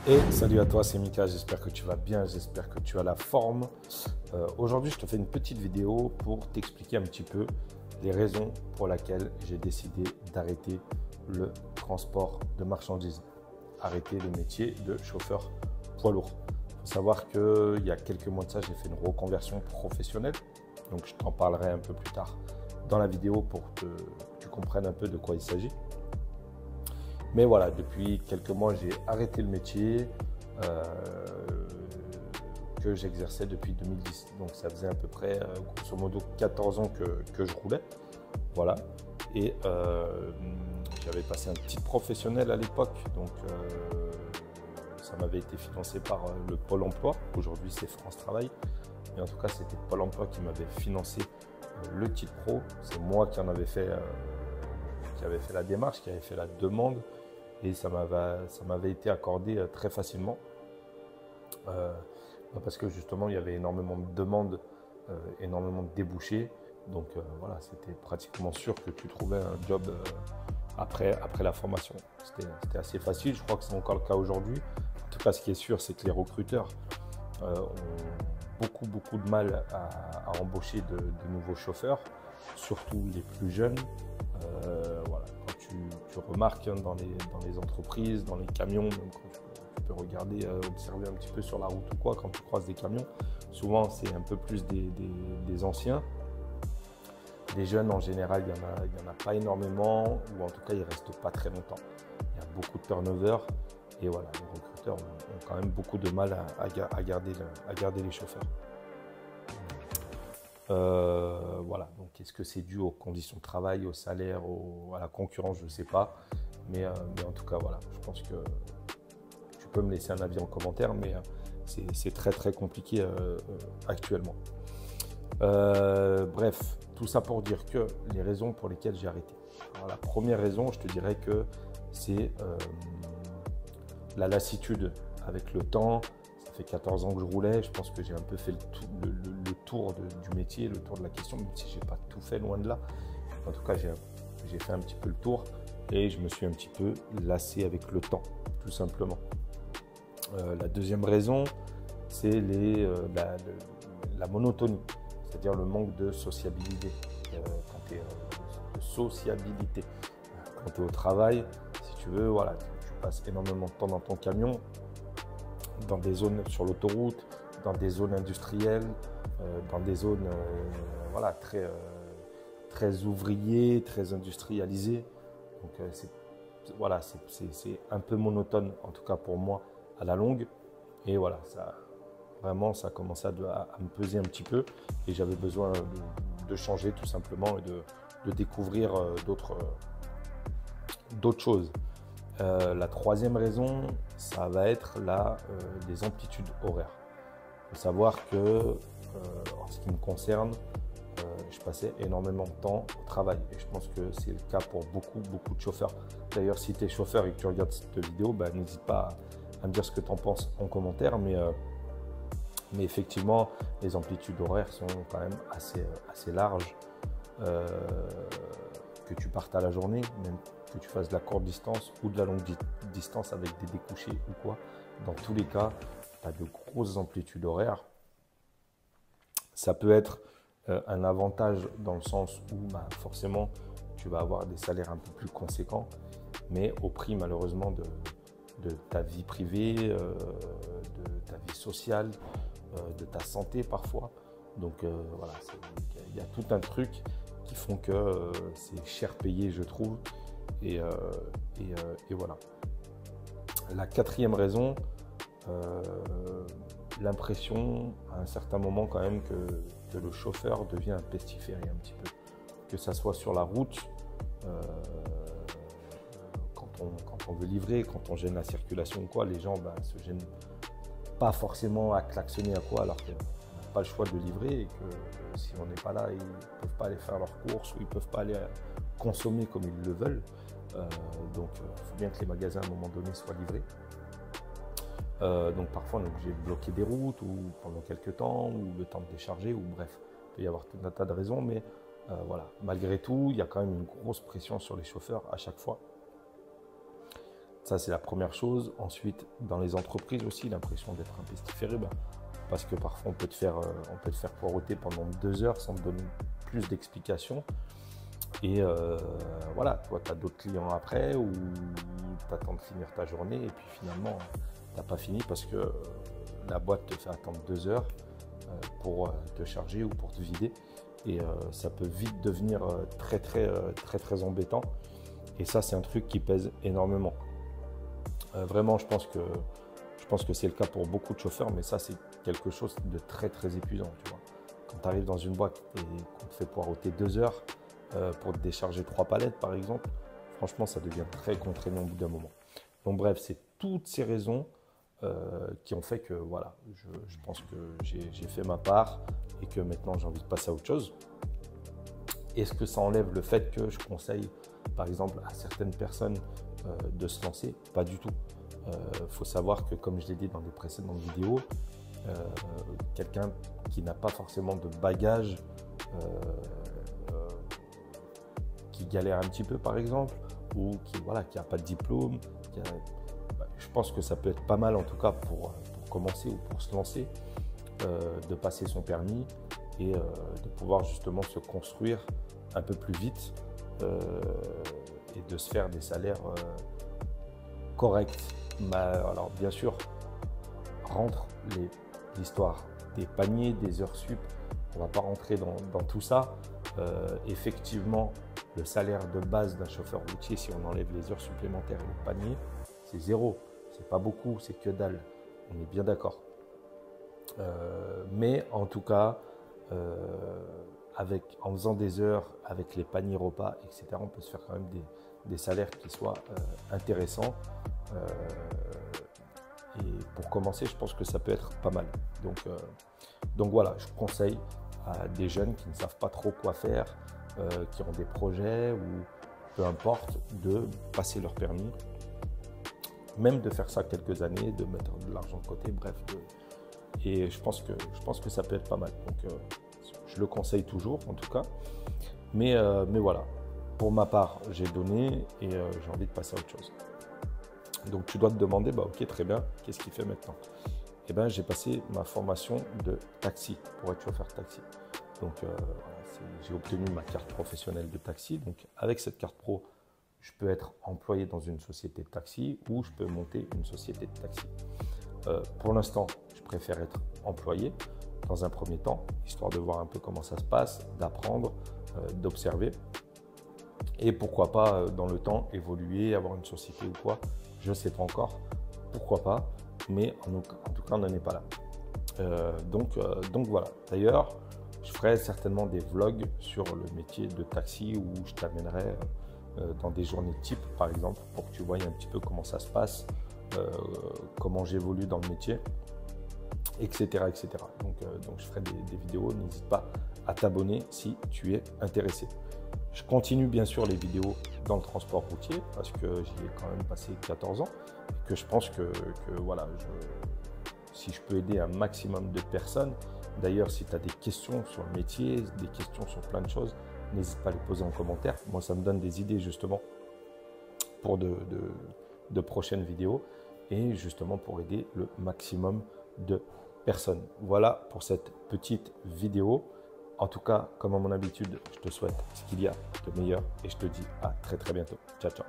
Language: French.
Et salut à toi, c'est Mika, j'espère que tu vas bien, j'espère que tu as la forme. Aujourd'hui, je te fais une petite vidéo pour t'expliquer un petit peu les raisons pour lesquelles j'ai décidé d'arrêter le transport de marchandises, arrêter le métier de chauffeur poids lourd. Il faut savoir qu'il y a quelques mois de ça, j'ai fait une reconversion professionnelle, donc je t'en parlerai un peu plus tard dans la vidéo pour que tu comprennes un peu de quoi il s'agit. Mais voilà, depuis quelques mois, j'ai arrêté le métier que j'exerçais depuis 2010. Donc ça faisait à peu près, grosso modo, 14 ans que je roulais. Voilà. Et j'avais passé un titre professionnel à l'époque. Donc ça m'avait été financé par le Pôle emploi. Aujourd'hui, c'est France Travail. Mais en tout cas, c'était Pôle emploi qui m'avait financé le titre pro. C'est moi qui avait fait la démarche, qui avait fait la demande. Et ça m'avait été accordé très facilement parce que justement il y avait énormément de demandes, énormément de débouchés. Donc voilà, c'était pratiquement sûr que tu trouvais un job après la formation. C'était assez facile, je crois que c'est encore le cas aujourd'hui. En tout cas, ce qui est sûr, c'est que les recruteurs ont beaucoup de mal à embaucher de nouveaux chauffeurs, surtout les plus jeunes. Voilà. Tu remarques dans les entreprises, dans les camions, même quand tu peux regarder, observer un petit peu sur la route ou quoi, quand tu croises des camions, souvent c'est un peu plus des anciens. Les jeunes en général, il y en a pas énormément, ou en tout cas ils restent pas très longtemps. Il y a beaucoup de turnover et voilà, les recruteurs ont quand même beaucoup de mal à garder les chauffeurs. Voilà, donc est-ce que c'est dû aux conditions de travail, au salaire, à la concurrence, je ne sais pas. Mais en tout cas, voilà, je pense que tu peux me laisser un avis en commentaire, mais c'est très compliqué actuellement. Bref, tout ça pour dire que les raisons pour lesquelles j'ai arrêté. Alors, la première raison, je te dirais que c'est la lassitude avec le temps. Ça fait 14 ans que je roulais, je pense que j'ai un peu fait le tour du métier, le tour de la question, même si je n'ai pas tout fait, loin de là. En tout cas, j'ai fait un petit peu le tour et je me suis un petit peu lassé avec le temps, tout simplement. La deuxième raison, c'est la monotonie, c'est-à-dire le manque de sociabilité. Quand tu es au travail, si tu veux, voilà, tu passes énormément de temps dans ton camion, dans des zones sur l'autoroute, dans des zones industrielles, dans des zones voilà, très ouvriers, très industrialisées. Donc voilà, c'est un peu monotone, en tout cas pour moi, à la longue. Et voilà, vraiment, ça commençait à me peser un petit peu. Et j'avais besoin de changer tout simplement et de découvrir d'autres choses. La troisième raison, ça va être les amplitudes horaires. Il faut savoir que, en ce qui me concerne, je passais énormément de temps au travail. Et je pense que c'est le cas pour beaucoup de chauffeurs. D'ailleurs, si tu es chauffeur et que tu regardes cette vidéo, n'hésite pas à me dire ce que tu en penses en commentaire. Mais effectivement, les amplitudes horaires sont quand même assez larges. Que tu partes à la journée, même que tu fasses de la courte distance ou de la longue distance avec des découchés ou quoi. Dans tous les cas, tu as de grosses amplitudes horaires. Ça peut être un avantage dans le sens où forcément tu vas avoir des salaires un peu plus conséquents, mais au prix malheureusement de ta vie privée, de ta vie sociale, de ta santé parfois. Donc voilà, il y a tout un truc qui font que c'est cher payé, je trouve. Et voilà. La quatrième raison, l'impression à un certain moment quand même que le chauffeur devient un pestiféré un petit peu. Que ça soit sur la route, quand on veut livrer, quand on gêne la circulation ou quoi, les gens se gênent pas forcément à klaxonner à quoi, alors qu'on n'a pas le choix de livrer et que si on n'est pas là, ils ne peuvent pas aller faire leurs courses ou ils ne peuvent pas aller consommer comme ils le veulent. Donc il faut bien que les magasins à un moment donné soient livrés. Donc parfois on est obligé de bloquer des routes ou pendant quelques temps ou le temps de décharger ou bref, il peut y avoir tout un tas de raisons, mais voilà, malgré tout, il y a quand même une grosse pression sur les chauffeurs à chaque fois. Ça, c'est la première chose. Ensuite, dans les entreprises aussi, l'impression d'être un pestiféré, parce que parfois, on peut te faire poireauter pendant 2 heures sans te donner plus d'explications. Et voilà, toi, tu as d'autres clients après ou tu attends de finir ta journée et puis finalement, tu n'as pas fini parce que la boîte te fait attendre 2 heures pour te charger ou pour te vider. Et ça peut vite devenir très embêtant. Et ça, c'est un truc qui pèse énormément. Vraiment, je pense que c'est le cas pour beaucoup de chauffeurs, mais ça, c'est quelque chose de très épuisant. Tu vois. Quand tu arrives dans une boîte et qu'on te fait poireauter 2 heures pour te décharger 3 palettes, par exemple, franchement, ça devient très contraignant au bout d'un moment. Donc bref, c'est toutes ces raisons qui ont fait que voilà, je pense que j'ai fait ma part et que maintenant, j'ai envie de passer à autre chose. Est-ce que ça enlève le fait que je conseille, par exemple, à certaines personnes de se lancer? Pas du tout. Faut savoir que, comme je l'ai dit dans des précédentes vidéos, quelqu'un qui n'a pas forcément de bagage, qui galère un petit peu par exemple, ou qui n'a pas de diplôme, je pense que ça peut être pas mal en tout cas pour commencer ou pour se lancer, de passer son permis et de pouvoir justement se construire un peu plus vite et de se faire des salaires corrects. Alors bien sûr, rentre l'histoire des paniers, des heures sup, on ne va pas rentrer dans tout ça. Effectivement, le salaire de base d'un chauffeur routier, si on enlève les heures supplémentaires et le panier, c'est 0. C'est pas beaucoup, c'est que dalle. On est bien d'accord. Mais en tout cas, en faisant des heures avec les paniers repas, etc., on peut se faire quand même des salaires qui soient intéressants. Et pour commencer, je pense que ça peut être pas mal. Donc voilà, je conseille à des jeunes qui ne savent pas trop quoi faire, qui ont des projets ou peu importe, de passer leur permis, même de faire ça quelques années, de mettre de l'argent de côté, bref. Et je pense que ça peut être pas mal. Donc je le conseille toujours en tout cas. Mais voilà, pour ma part, j'ai donné et j'ai envie de passer à autre chose. Donc tu dois te demander, ok, très bien, qu'est-ce qu'il fait maintenant? Eh bien, j'ai passé ma formation de taxi pour être chauffeur taxi. Donc j'ai obtenu ma carte professionnelle de taxi. Donc avec cette carte pro, je peux être employé dans une société de taxi ou je peux monter une société de taxi. Pour l'instant, je préfère être employé dans un premier temps, histoire de voir un peu comment ça se passe, d'apprendre, d'observer. Et pourquoi pas, dans le temps, évoluer, avoir une société ou quoi, je ne sais pas encore, pourquoi pas, mais en tout cas, on n'en est pas là. Donc voilà. D'ailleurs, je ferai certainement des vlogs sur le métier de taxi où je t'amènerai dans des journées type, par exemple, pour que tu voyes un petit peu comment ça se passe, comment j'évolue dans le métier, etc. Donc je ferai des vidéos, n'hésite pas à t'abonner si tu es intéressé. Je continue bien sûr les vidéos dans le transport routier parce que j'y ai quand même passé 14 ans et que je pense que voilà, si je peux aider un maximum de personnes. D'ailleurs, si tu as des questions sur le métier, des questions sur plein de choses, n'hésite pas à les poser en commentaire. Moi, ça me donne des idées justement pour de prochaines vidéos et justement pour aider le maximum de personnes. Voilà pour cette petite vidéo. En tout cas, comme à mon habitude, je te souhaite ce qu'il y a de meilleur et je te dis à très bientôt. Ciao, ciao.